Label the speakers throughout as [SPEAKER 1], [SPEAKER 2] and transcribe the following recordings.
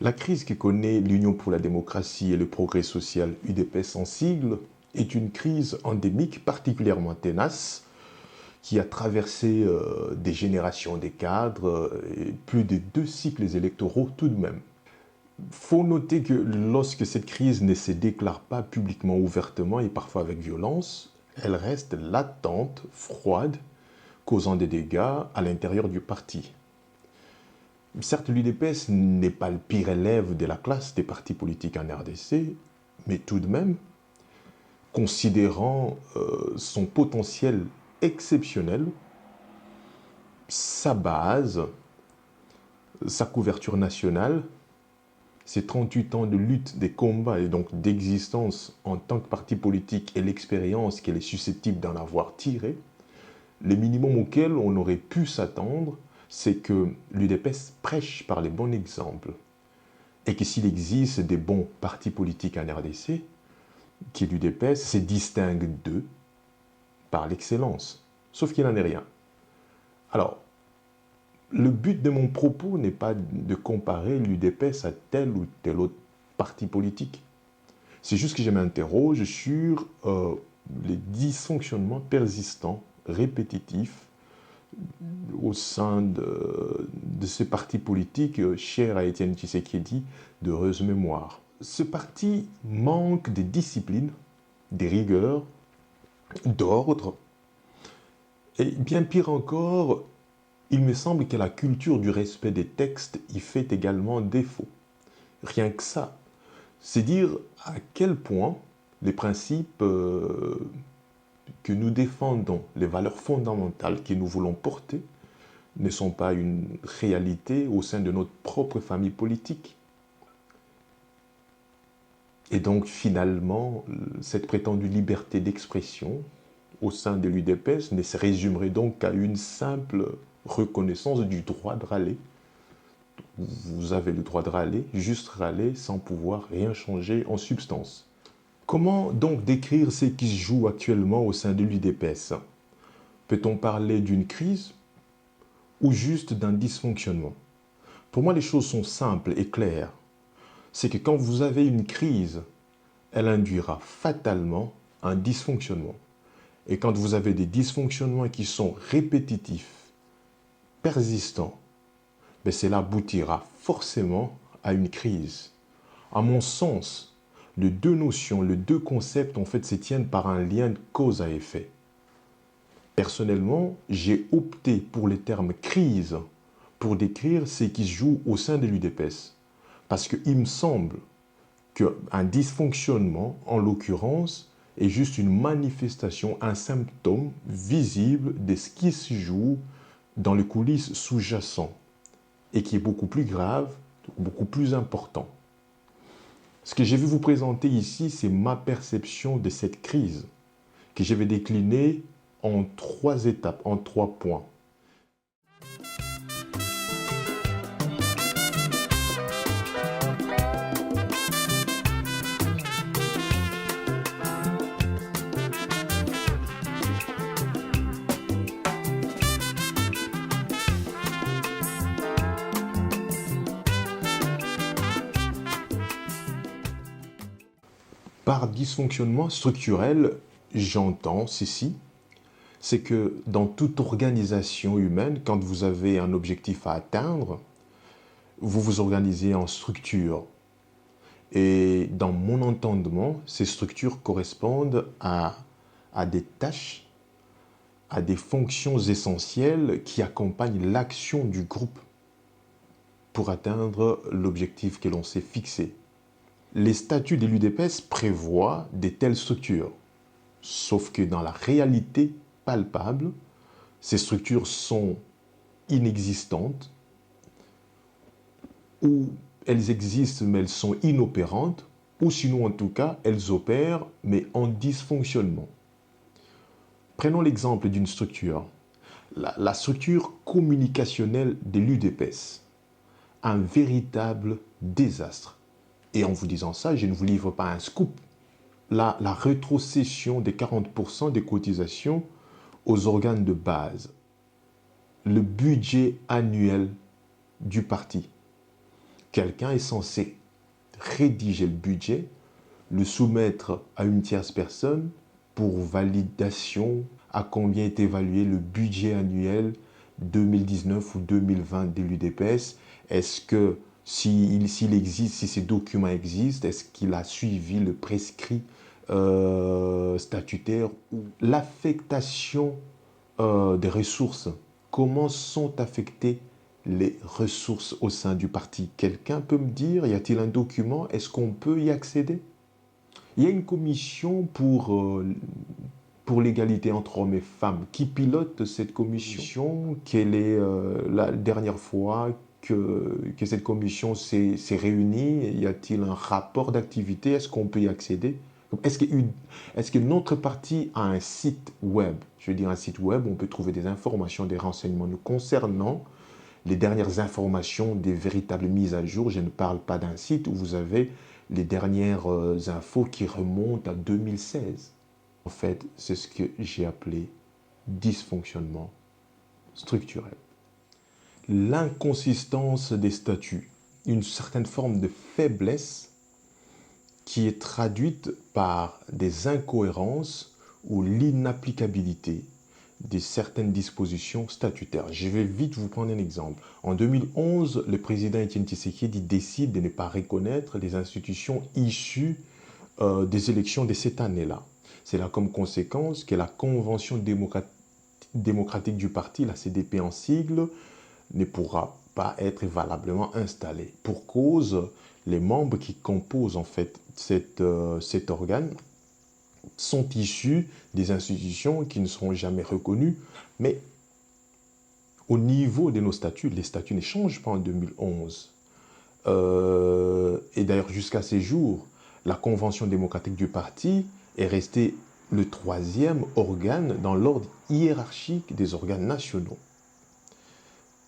[SPEAKER 1] La crise que connaît l'Union pour la démocratie et le progrès social, UDPS en sigle, est une crise endémique particulièrement tenace qui a traversé des générations des cadres et plus de 2 cycles électoraux tout de même. Faut noter que lorsque cette crise ne se déclare pas publiquement, ouvertement et parfois avec violence, elle reste latente, froide, causant des dégâts à l'intérieur du parti. Certes, l'UDPS n'est pas le pire élève de la classe des partis politiques en RDC, mais tout de même, considérant son potentiel exceptionnel, sa base, sa couverture nationale, ses 38 ans de lutte, des combats et donc d'existence en tant que parti politique et l'expérience qu'elle est susceptible d'en avoir tiré, le minimum auquel on aurait pu s'attendre, c'est que l'UDPS prêche par les bons exemples et que s'il existe des bons partis politiques en RDC, que l'UDPS se distingue d'eux par l'excellence. Sauf qu'il n'en est rien. Alors, le but de mon propos n'est pas de comparer l'UDPS à tel ou tel autre parti politique. C'est juste que je m'interroge sur les dysfonctionnements persistants, répétitifs, au sein de ce parti politique cher à Étienne Tshisekedi, d'heureuse mémoire. Ce parti manque de discipline, de rigueur, d'ordre, et bien pire encore, il me semble que la culture du respect des textes y fait également défaut. Rien que ça, c'est dire à quel point les principes que nous défendons, les valeurs fondamentales que nous voulons porter, ne sont pas une réalité au sein de notre propre famille politique. Et donc finalement, cette prétendue liberté d'expression au sein de l'UDPS ne se résumerait donc qu'à une simple reconnaissance du droit de râler. Vous avez le droit de râler, juste râler sans pouvoir rien changer en substance. Comment donc décrire ce qui se joue actuellement au sein de l'UDPS? Peut-on parler d'une crise ou juste d'un dysfonctionnement? Pour moi, les choses sont simples et claires. C'est que quand vous avez une crise, elle induira fatalement un dysfonctionnement. Et quand vous avez des dysfonctionnements qui sont répétitifs, persistants, cela aboutira forcément à une crise. À mon sens, les deux notions, les deux concepts en fait se tiennent par un lien de cause à effet. Personnellement, j'ai opté pour les termes crise pour décrire ce qui se joue au sein de l'UDPS. Parce qu'il me semble qu'un dysfonctionnement, en l'occurrence, est juste une manifestation, un symptôme visible de ce qui se joue dans les coulisses sous-jacents et qui est beaucoup plus grave, beaucoup plus important. Ce que je vais vous présenter ici, c'est ma perception de cette crise que je vais décliner en 3 étapes, en 3 points. Par dysfonctionnement structurel, j'entends ceci, c'est que dans toute organisation humaine, quand vous avez un objectif à atteindre, vous vous organisez en structure. Et dans mon entendement, ces structures correspondent à des tâches, à des fonctions essentielles qui accompagnent l'action du groupe pour atteindre l'objectif que l'on s'est fixé. Les statuts de l'UDPS prévoient de telles structures, sauf que dans la réalité palpable, ces structures sont inexistantes, ou elles existent mais elles sont inopérantes, ou sinon en tout cas elles opèrent mais en dysfonctionnement. Prenons l'exemple d'une structure, la structure communicationnelle de l'UDPS, un véritable désastre. Et en vous disant ça, je ne vous livre pas un scoop. La rétrocession des 40% des cotisations aux organes de base, le budget annuel du parti, Quelqu'un est censé rédiger le budget, le soumettre à une tierce personne pour validation à combien est évalué le budget annuel 2019 ou 2020 de l'UDPS. Est-ce que s'il existe, si ces documents existent, est-ce qu'il a suivi le prescrit statutaire ou l'affectation des ressources? Comment sont affectées les ressources au sein du parti? Quelqu'un peut me dire, y a-t-il un document? Est-ce qu'on peut y accéder? Il y a une commission pour l'égalité entre hommes et femmes qui pilote cette commission. Quelle est la dernière fois que cette commission s'est réunie? Y a-t-il un rapport d'activité? Est-ce qu'on peut y accéder? Est-ce que notre parti a un site web? Je veux dire un site web où on peut trouver des informations, des renseignements nous concernant, les dernières informations, des véritables mises à jour. Je ne parle pas d'un site où vous avez les dernières infos qui remontent à 2016. En fait, c'est ce que j'ai appelé dysfonctionnement structurel. L'inconsistance des statuts, une certaine forme de faiblesse qui est traduite par des incohérences ou l'inapplicabilité de certaines dispositions statutaires. Je vais vite vous prendre un exemple. En 2011, le président Étienne Tshisekedi décide de ne pas reconnaître les institutions issues des élections de cette année-là. C'est là comme conséquence que la Convention démocratique du parti, la CDP en sigle, ne pourra pas être valablement installée. Pour cause, les membres qui composent en fait cet organe sont issus des institutions qui ne seront jamais reconnues. Mais au niveau de nos statuts, les statuts ne changent pas en 2011. Et d'ailleurs, jusqu'à ces jours, la Convention démocratique du parti est restée le troisième organe dans l'ordre hiérarchique des organes nationaux.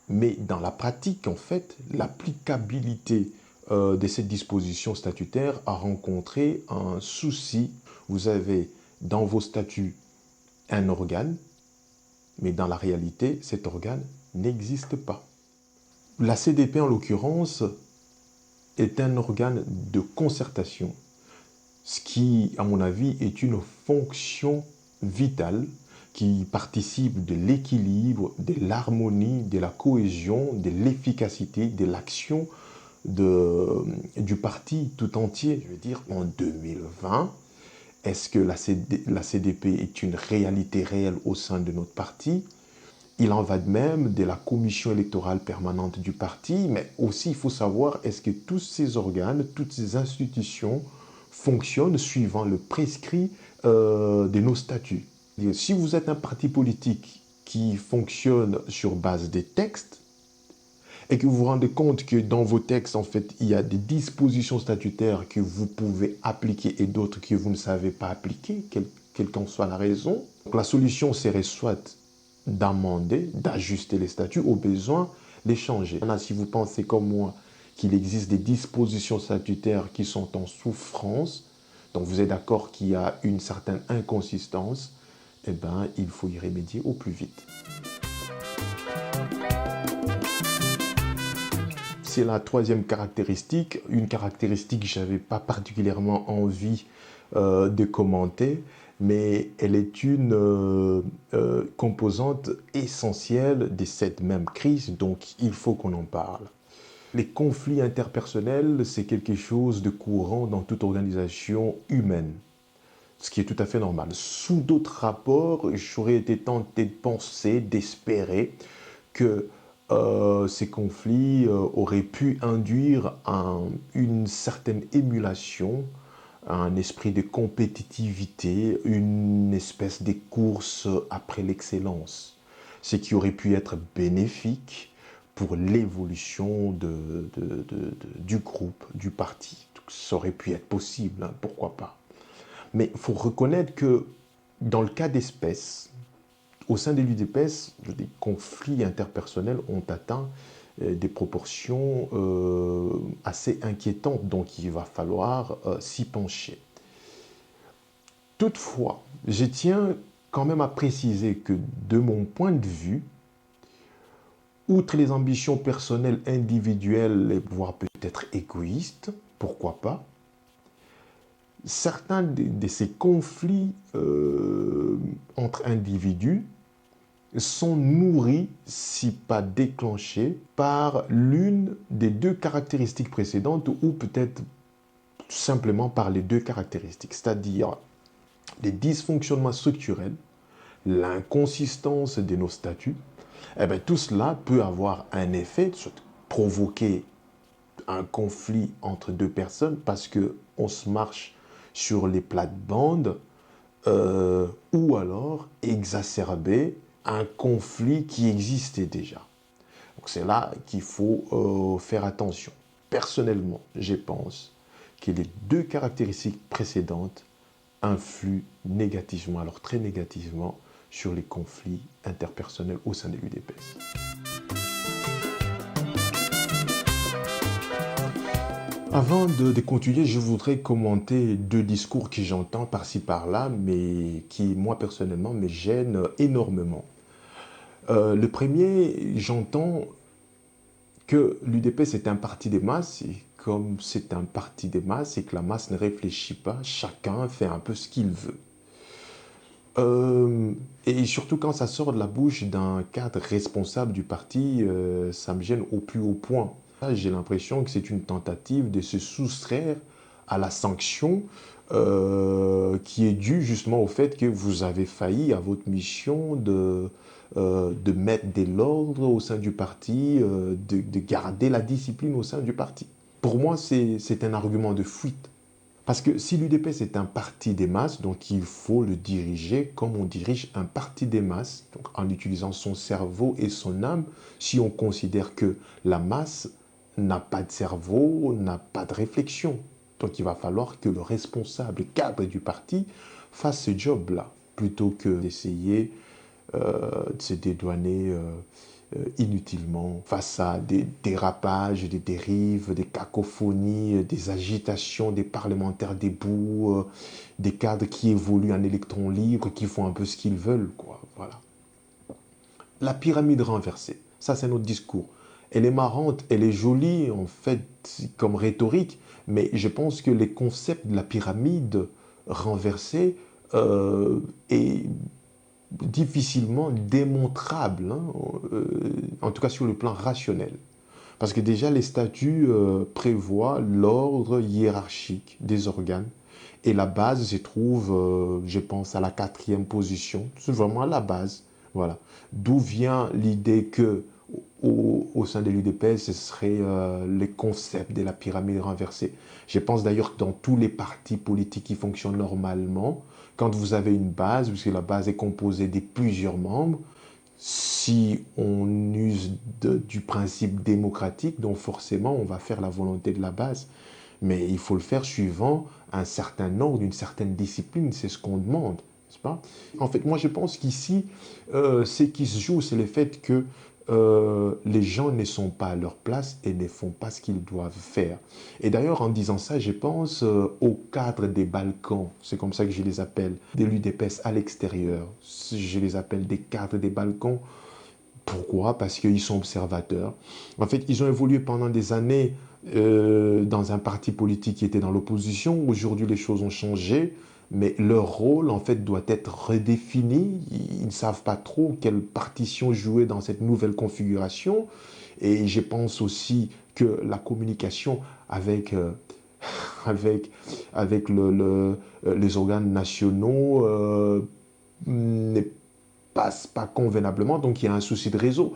[SPEAKER 1] Mais dans la pratique, en fait, l'applicabilité de cette disposition statutaire a rencontré un souci. Vous avez dans vos statuts un organe, mais dans la réalité, cet organe n'existe pas. La CDP, en l'occurrence, est un organe de concertation, ce qui, à mon avis, est une fonction vitale qui participe de l'équilibre, de l'harmonie, de la cohésion, de l'efficacité, de l'action du parti tout entier. Je veux dire, en 2020, est-ce que la CDP est une réalité réelle au sein de notre parti? Il en va de même de la commission électorale permanente du parti, mais aussi il faut savoir est-ce que tous ces organes, toutes ces institutions fonctionnent suivant le prescrit de nos statuts. Si vous êtes un parti politique qui fonctionne sur base des textes, et que vous vous rendez compte que dans vos textes, en fait, il y a des dispositions statutaires que vous pouvez appliquer et d'autres que vous ne savez pas appliquer, quelle qu'en soit la raison. Donc, la solution serait soit d'amender, d'ajuster les statuts, au besoin, les changer. Si vous pensez comme moi qu'il existe des dispositions statutaires qui sont en souffrance, donc vous êtes d'accord qu'il y a une certaine inconsistance, eh bien, il faut y remédier au plus vite. C'est la troisième caractéristique, une caractéristique que je n'avais pas particulièrement envie de commenter, mais elle est une composante essentielle de cette même crise, donc il faut qu'on en parle. Les conflits interpersonnels, c'est quelque chose de courant dans toute organisation humaine, ce qui est tout à fait normal. Sous d'autres rapports, j'aurais été tenté de penser, d'espérer que ces conflits auraient pu induire une certaine émulation, un esprit de compétitivité, une espèce de course après l'excellence, ce qui aurait pu être bénéfique pour l'évolution du groupe, du parti. Donc, ça aurait pu être possible, hein, pourquoi pas. Mais il faut reconnaître que dans le cas d'espèce, au sein de l'UDPS, des conflits interpersonnels ont atteint des proportions assez inquiétantes, donc il va falloir s'y pencher. Toutefois, je tiens quand même à préciser que de mon point de vue, outre les ambitions personnelles, individuelles, voire peut-être égoïstes, pourquoi pas, certains de ces conflits entre individus sont nourris, si pas déclenchés, par l'une des deux caractéristiques précédentes ou peut-être simplement par les deux caractéristiques, c'est-à-dire les dysfonctionnements structurels, l'inconsistance de nos statuts. Eh bien, tout cela peut avoir un effet, provoquer un conflit entre deux personnes parce qu'on se marche sur les plates-bandes ou alors exacerber un conflit qui existait déjà. Donc c'est là qu'il faut faire attention. Personnellement, je pense que les deux caractéristiques précédentes influent négativement, alors très négativement, sur les conflits interpersonnels au sein de l'UDPS. Avant de continuer, je voudrais commenter deux discours que j'entends par-ci par-là, mais qui, moi personnellement, me gênent énormément. Le premier, j'entends que l'UDPS est un parti des masses, et comme c'est un parti des masses et que la masse ne réfléchit pas, chacun fait un peu ce qu'il veut. Et surtout quand ça sort de la bouche d'un cadre responsable du parti, ça me gêne au plus haut point. J'ai l'impression que c'est une tentative de se soustraire à la sanction qui est due justement au fait que vous avez failli à votre mission de mettre de l'ordre au sein du parti, de garder la discipline au sein du parti. Pour moi, c'est un argument de fuite. Parce que si l'UDPS est un parti des masses, donc il faut le diriger comme on dirige un parti des masses, donc en utilisant son cerveau et son âme, si on considère que la masse n'a pas de cerveau, n'a pas de réflexion. Donc il va falloir que le responsable cadre du parti fasse ce job-là, plutôt que d'essayer de se dédouaner inutilement face à des dérapages, des dérives, des cacophonies, des agitations des parlementaires debout, des cadres qui évoluent en électrons libres, qui font un peu ce qu'ils veulent, quoi. Voilà. La pyramide renversée, ça c'est notre discours. Elle est marrante, elle est jolie en fait comme rhétorique, mais je pense que les concepts de la pyramide renversée est difficilement démontrable, hein, en tout cas sur le plan rationnel. Parce que déjà, les statuts prévoient l'ordre hiérarchique des organes. Et la base se trouve, je pense, à la 4e position. C'est vraiment la base. Voilà. D'où vient l'idée que au sein de l'UDPS, ce serait les concepts de la pyramide renversée. Je pense d'ailleurs que dans tous les partis politiques qui fonctionnent normalement, quand vous avez une base, puisque la base est composée de plusieurs membres, si on use du principe démocratique, donc forcément on va faire la volonté de la base. Mais il faut le faire suivant un certain ordre, une certaine discipline, c'est ce qu'on demande, n'est-ce pas? En fait, moi je pense qu'ici, ce qui se joue, c'est le fait que les gens ne sont pas à leur place et ne font pas ce qu'ils doivent faire. Et d'ailleurs, en disant ça, je pense aux cadres des Balkans, c'est comme ça que je les appelle, des l'UDPS à l'extérieur. Je les appelle des cadres des Balkans. Pourquoi? Parce qu'ils sont observateurs. En fait, ils ont évolué pendant des années dans un parti politique qui était dans l'opposition. Aujourd'hui, les choses ont changé, mais leur rôle, en fait, doit être redéfini. Ils ne savent pas trop quelle partition jouer dans cette nouvelle configuration. Et je pense aussi que la communication avec, les organes nationaux ne passe pas convenablement, donc il y a un souci de réseau.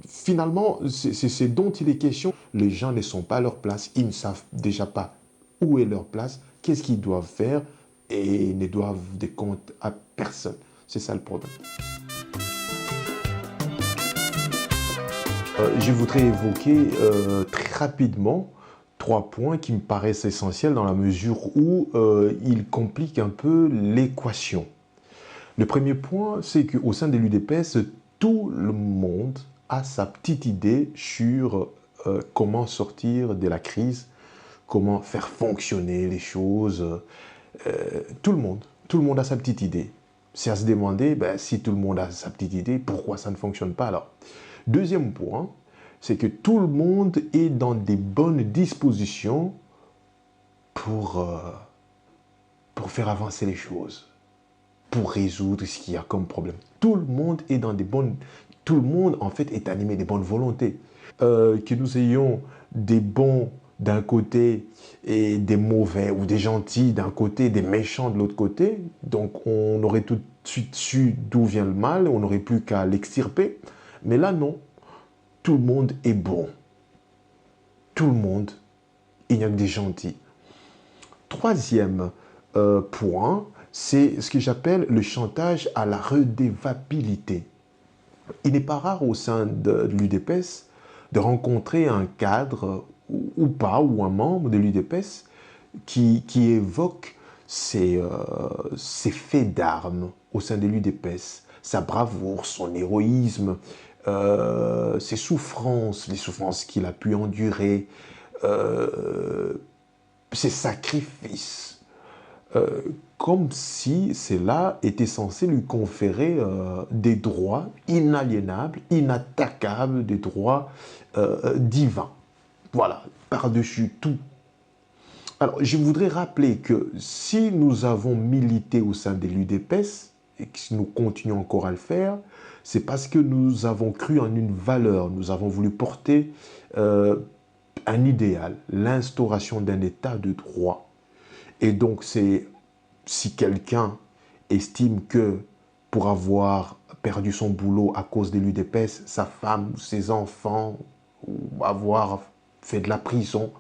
[SPEAKER 1] Finalement, c'est dont il est question. Les gens ne sont pas à leur place, ils ne savent déjà pas où est leur place, qu'est-ce qu'ils doivent faire, et ne doivent des comptes à personne. C'est ça le problème. Je voudrais évoquer très rapidement 3 points qui me paraissent essentiels dans la mesure où ils compliquent un peu l'équation. Le premier point, c'est qu'au sein de l'UDPS, tout le monde a sa petite idée sur comment sortir de la crise, comment faire fonctionner les choses. Tout le monde a sa petite idée. C'est à se demander, si tout le monde a sa petite idée, pourquoi ça ne fonctionne pas alors? Deuxième point, c'est que tout le monde est dans des bonnes dispositions pour, pour faire avancer les choses, pour résoudre ce qu'il y a comme problème. Tout le monde est dans des bonnes... Tout le monde, en fait, est animé des bonnes volontés. Que nous ayons des bons d'un côté et des mauvais ou des gentils d'un côté, des méchants de l'autre côté, donc on aurait tout de suite su d'où vient le mal, on n'aurait plus qu'à l'extirper. Mais là, non. Tout le monde est bon. Tout le monde, il n'y a que des gentils. Troisième point, c'est ce que j'appelle le chantage à la redevabilité. Il n'est pas rare au sein de l'UDPS de rencontrer un cadre ou pas, ou un membre de l'UDPS qui évoque ses faits d'armes au sein de l'UDPS, sa bravoure, son héroïsme, ses souffrances, les souffrances qu'il a pu endurer, ses sacrifices, comme si cela était censé lui conférer des droits inaliénables, inattaquables, des droits divins. Voilà, par-dessus tout. Alors, je voudrais rappeler que si nous avons milité au sein de l'UDPS, et que nous continuons encore à le faire, c'est parce que nous avons cru en une valeur, nous avons voulu porter un idéal, l'instauration d'un état de droit. Et donc, c'est si quelqu'un estime que pour avoir perdu son boulot à cause de l'UDPS, sa femme ou ses enfants, ou avoir fait de la prison,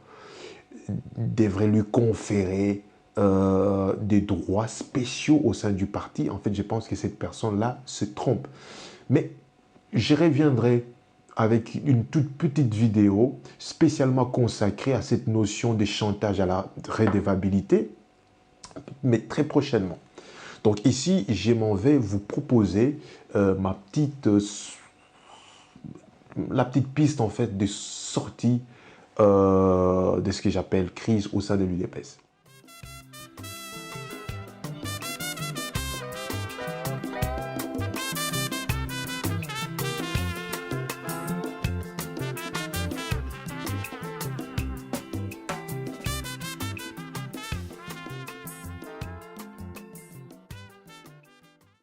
[SPEAKER 1] devrait lui conférer des droits spéciaux au sein du parti, en fait, je pense que cette personne-là se trompe. Mais je reviendrai avec une toute petite vidéo spécialement consacrée à cette notion de chantage à la redevabilité, mais très prochainement. Donc ici, je m'en vais vous proposer la petite piste en fait de sortie de ce que j'appelle crise au sein de l'UDPS.